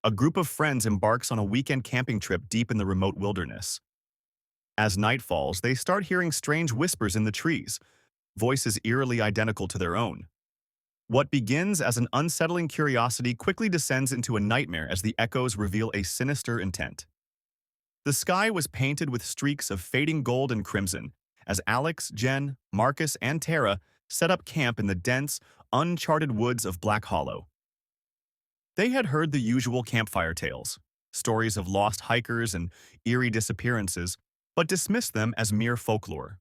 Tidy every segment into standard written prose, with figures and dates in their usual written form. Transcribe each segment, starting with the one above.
A group of friends embarks on a weekend camping trip deep in the remote wilderness. As night falls, they start hearing strange whispers in the trees, voices eerily identical to their own. What begins as an unsettling curiosity quickly descends into a nightmare as the echoes reveal a sinister intent. The sky was painted with streaks of fading gold and crimson as Alex, Jen, Marcus, and Tara set up camp in the dense, uncharted woods of Black Hollow. They had heard the usual campfire tales, stories of lost hikers and eerie disappearances, but dismissed them as mere folklore.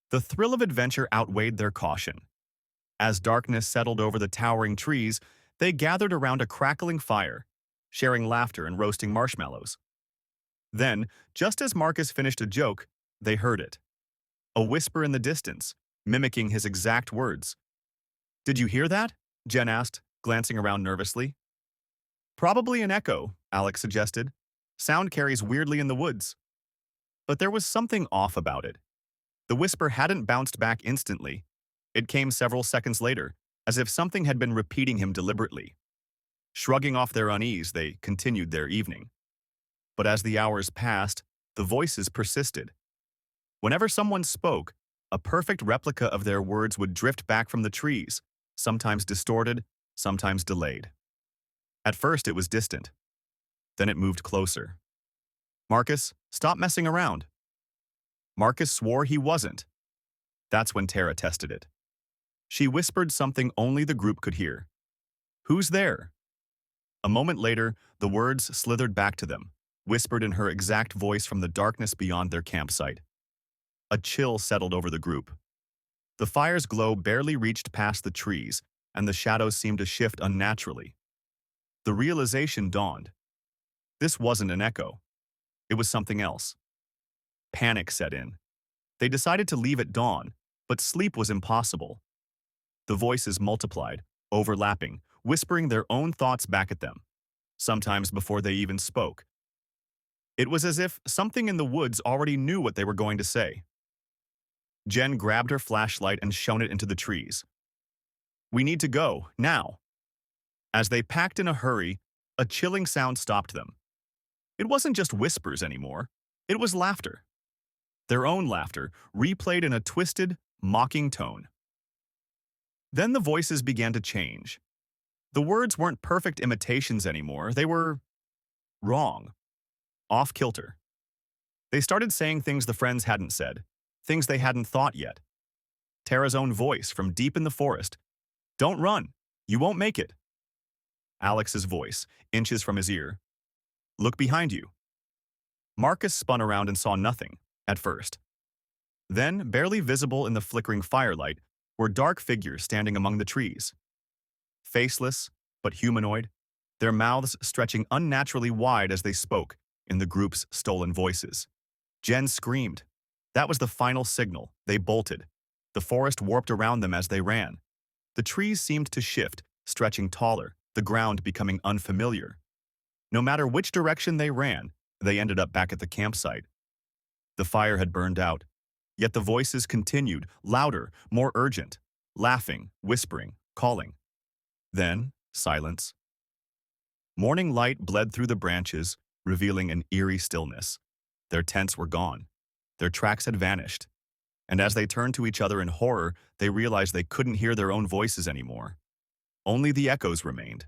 The thrill of adventure outweighed their caution. As darkness settled over the towering trees, they gathered around a crackling fire, sharing laughter and roasting marshmallows. Then, just as Marcus finished a joke, they heard it. A whisper in the distance, mimicking his exact words. "Did you hear that?" Jen asked, glancing around nervously. "Probably an echo," Alex suggested. "Sound carries weirdly in the woods." But there was something off about it. The whisper hadn't bounced back instantly. It came several seconds later, as if something had been repeating him deliberately. Shrugging off their unease, they continued their evening. But as the hours passed, the voices persisted. Whenever someone spoke, a perfect replica of their words would drift back from the trees, sometimes distorted, sometimes delayed. At first it was distant. Then it moved closer. "Marcus, stop messing around." Marcus swore he wasn't. That's when Tara tested it. She whispered something only the group could hear. "Who's there?" A moment later, the words slithered back to them, whispered in her exact voice from the darkness beyond their campsite. A chill settled over the group. The fire's glow barely reached past the trees, and the shadows seemed to shift unnaturally. The realization dawned. This wasn't an echo. It was something else. Panic set in. They decided to leave at dawn, but sleep was impossible. The voices multiplied, overlapping, whispering their own thoughts back at them, sometimes before they even spoke. It was as if something in the woods already knew what they were going to say. Jen grabbed her flashlight and shone it into the trees. "We need to go, now." As they packed in a hurry, a chilling sound stopped them. It wasn't just whispers anymore. It was laughter. Their own laughter, replayed in a twisted, mocking tone. Then the voices began to change. The words weren't perfect imitations anymore. They were wrong, off-kilter. They started saying things the friends hadn't said, things they hadn't thought yet. Tara's own voice from deep in the forest. "Don't run. You won't make it." Alex's voice, inches from his ear. "Look behind you." Marcus spun around and saw nothing, at first. Then, barely visible in the flickering firelight, were dark figures standing among the trees. Faceless, but humanoid, their mouths stretching unnaturally wide as they spoke in the group's stolen voices. Jen screamed. That was the final signal. They bolted. The forest warped around them as they ran. The trees seemed to shift, stretching taller, the ground becoming unfamiliar. No matter which direction they ran, they ended up back at the campsite. The fire had burned out, yet the voices continued, louder, more urgent, laughing, whispering, calling. Then, silence. Morning light bled through the branches, revealing an eerie stillness. Their tents were gone. Their tracks had vanished. And as they turned to each other in horror, they realized they couldn't hear their own voices anymore. Only the echoes remained.